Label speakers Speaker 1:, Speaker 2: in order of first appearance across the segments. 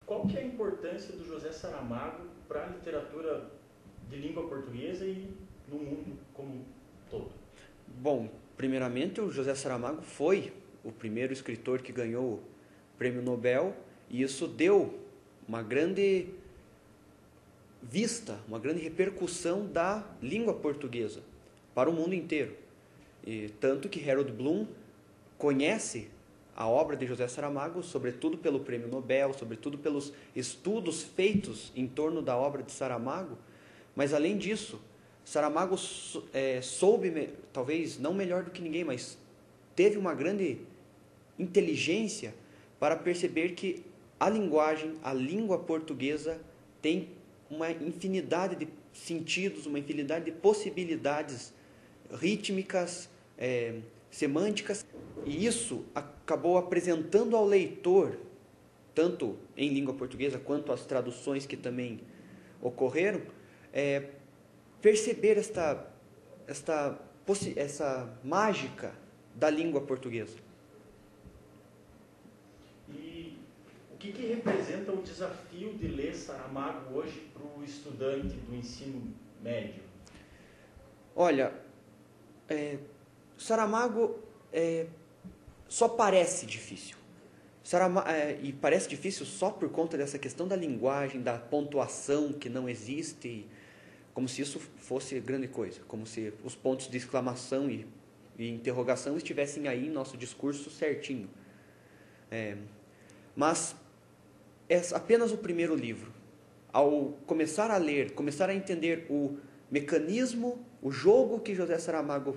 Speaker 1: Qual que é a importância do José Saramago para a literatura de língua portuguesa e no mundo como um todo?
Speaker 2: Bom, primeiramente o José Saramago foi o primeiro escritor que ganhou o Prêmio Nobel, e isso deu uma grande vista, uma grande repercussão da língua portuguesa para o mundo inteiro. E tanto que Harold Bloom conhece a obra de José Saramago, sobretudo pelo Prêmio Nobel, sobretudo pelos estudos feitos em torno da obra de Saramago, mas além disso, Saramago soube, talvez não melhor do que ninguém, mas teve uma grande inteligência para perceber que a linguagem, a língua portuguesa tem uma infinidade de sentidos, uma infinidade de possibilidades rítmicas, semânticas, e isso acabou apresentando ao leitor, tanto em língua portuguesa quanto as traduções que também ocorreram, perceber essa mágica da língua portuguesa.
Speaker 1: E o que representa o desafio de ler Saramago hoje para o estudante do ensino médio?
Speaker 2: Olha, Saramago só parece difícil. E parece difícil só por conta dessa questão da linguagem, da pontuação que não existe, como se isso fosse grande coisa, como se os pontos de exclamação e interrogação estivessem aí em nosso discurso certinho. Mas é apenas o primeiro livro. Ao começar a ler, começar a entender o mecanismo, o jogo que José Saramago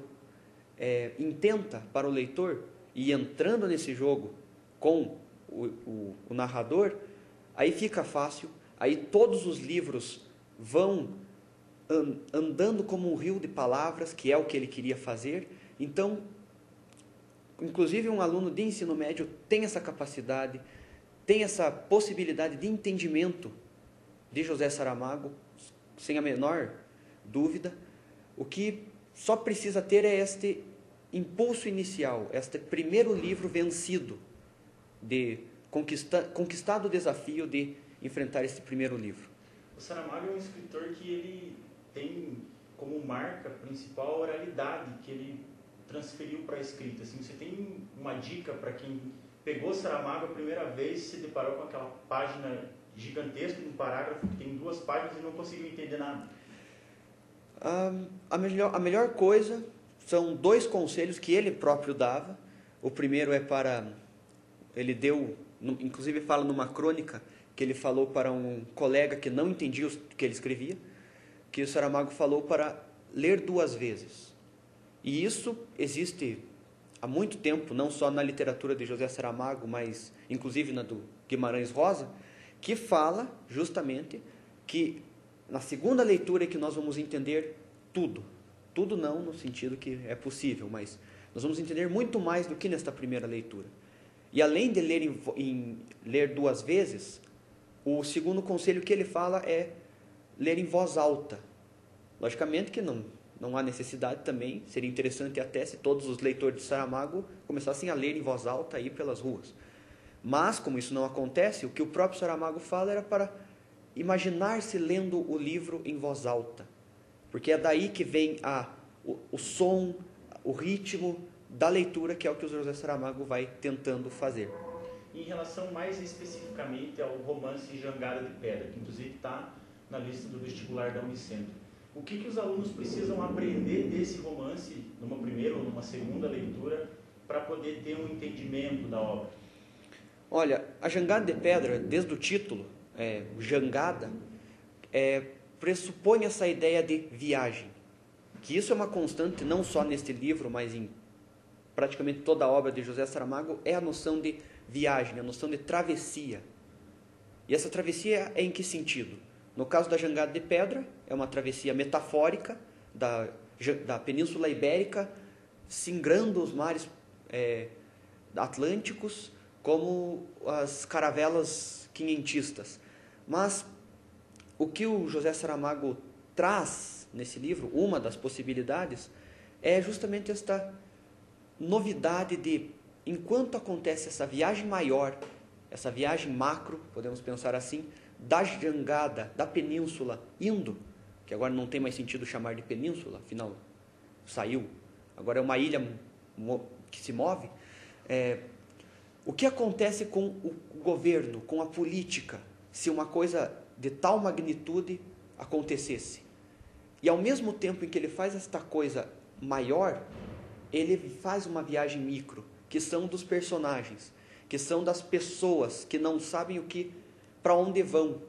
Speaker 2: intenta para o leitor, e entrando nesse jogo com o narrador, aí fica fácil, aí todos os livros vão andando como um rio de palavras, que é o que ele queria fazer. Então, inclusive um aluno de ensino médio tem essa capacidade, tem essa possibilidade de entendimento de José Saramago, sem a menor dúvida. O que só precisa ter é este impulso inicial, este primeiro livro vencido, de conquistado o desafio de enfrentar esse primeiro livro.
Speaker 1: O Saramago é um escritor que ele tem como marca principal a oralidade que ele transferiu para a escrita. Assim, você tem uma dica para quem pegou Saramago a primeira vez, se deparou com aquela página gigantesca, um parágrafo que tem 2 páginas e não conseguiu entender nada?
Speaker 2: A melhor coisa são 2 conselhos que ele próprio dava. O primeiro é ele deu, inclusive fala numa crônica, que ele falou para um colega que não entendia o que ele escrevia, que o Saramago falou para ler 2 vezes. E isso existe há muito tempo, não só na literatura de José Saramago, mas inclusive na do Guimarães Rosa, que fala justamente que na segunda leitura é que nós vamos entender tudo. Tudo não no sentido que é possível, mas nós vamos entender muito mais do que nesta primeira leitura. E além de ler 2 vezes, o segundo conselho que ele fala é ler em voz alta. Logicamente que não há necessidade também, seria interessante até se todos os leitores de Saramago começassem a ler em voz alta aí pelas ruas. Mas, como isso não acontece, o que o próprio Saramago fala era para imaginar-se lendo o livro em voz alta. Porque é daí que vem o som, o ritmo da leitura, que é o que o José Saramago vai tentando fazer.
Speaker 1: Em relação mais especificamente ao romance Jangada de Pedra, que inclusive está na lista do vestibular da Unicentro, o que os alunos precisam aprender desse romance numa primeira ou numa segunda leitura para poder ter um entendimento da obra?
Speaker 2: Olha, a Jangada de Pedra, desde o título, Jangada, pressupõe essa ideia de viagem, que isso é uma constante não só neste livro, mas em praticamente toda a obra de José Saramago, é a noção de viagem, a noção de travessia. E essa travessia é em que sentido? No caso da Jangada de Pedra, é uma travessia metafórica da Península Ibérica, singrando os mares atlânticos como as caravelas quinhentistas. Mas o que o José Saramago traz nesse livro, uma das possibilidades, é justamente esta novidade de, enquanto acontece essa viagem maior essa viagem macro, podemos pensar assim, da jangada, da península indo, que agora não tem mais sentido chamar de península, afinal saiu, agora é uma ilha que se move. O que acontece com o governo, com a política, se uma coisa de tal magnitude acontecesse? E ao mesmo tempo em que ele faz esta coisa maior, ele faz uma viagem micro, que são dos personagens, que são das pessoas que não sabem para onde vão.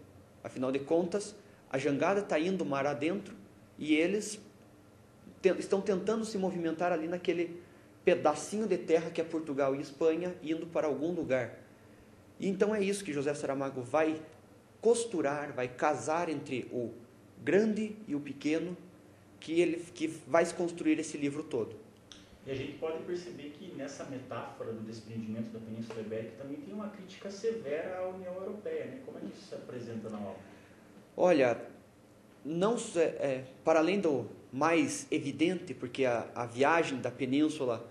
Speaker 2: Afinal de contas, a jangada está indo mar adentro e eles estão tentando se movimentar ali naquele pedacinho de terra que é Portugal e Espanha, indo para algum lugar. E então é isso que José Saramago vai costurar, vai casar entre o grande e o pequeno, que vai se construir esse livro todo.
Speaker 1: E a gente pode perceber que nessa metáfora do desprendimento da Península Ibérica também tem uma crítica severa à União Europeia, né? Como é que isso se apresenta na obra?
Speaker 2: Olha, não, para além do mais evidente, porque a viagem da Península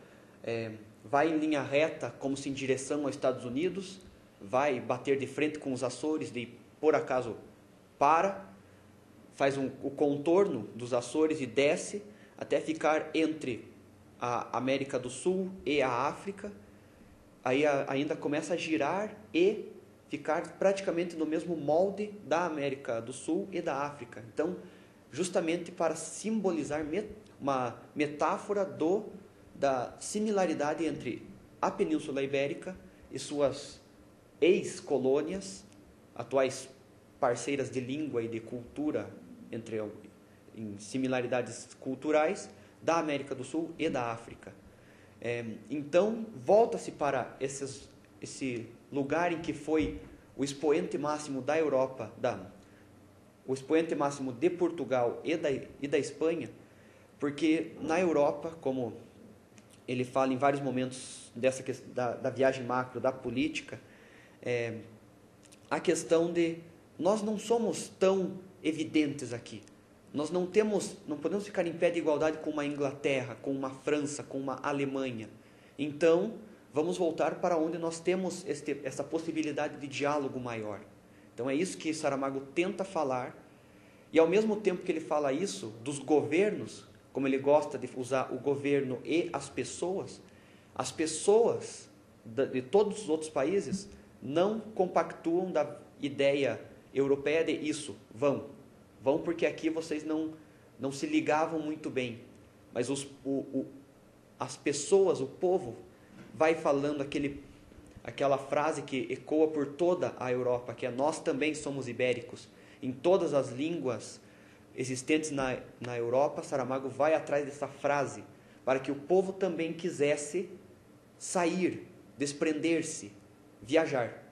Speaker 2: vai em linha reta, como se em direção aos Estados Unidos, vai bater de frente com os Açores, de por acaso faz o contorno dos Açores e desce até ficar entre a América do Sul e a África, aí ainda começa a girar e ficar praticamente no mesmo molde da América do Sul e da África. Então, justamente para simbolizar uma metáfora da similaridade entre a Península Ibérica e suas ex-colônias, atuais parceiras de língua e de cultura, em similaridades culturais, da América do Sul e da África. Então, volta-se para esse lugar em que foi o expoente máximo da Europa, o expoente máximo de Portugal e da Espanha, porque na Europa, como ele fala em vários momentos da viagem macro, da política, a questão de nós não somos tão evidentes aqui. Nós não podemos ficar em pé de igualdade com uma Inglaterra, com uma França, com uma Alemanha. Então, vamos voltar para onde nós temos essa possibilidade de diálogo maior. Então, é isso que Saramago tenta falar. E, ao mesmo tempo que ele fala isso, dos governos, como ele gosta de usar o governo e as pessoas de todos os outros países não compactuam da ideia europeia de isso, vão porque aqui vocês não se ligavam muito bem, mas as pessoas, o povo, vai falando aquela frase que ecoa por toda a Europa, que é: nós também somos ibéricos. Em todas as línguas existentes na Europa, Saramago vai atrás dessa frase, para que o povo também quisesse sair, desprender-se, viajar.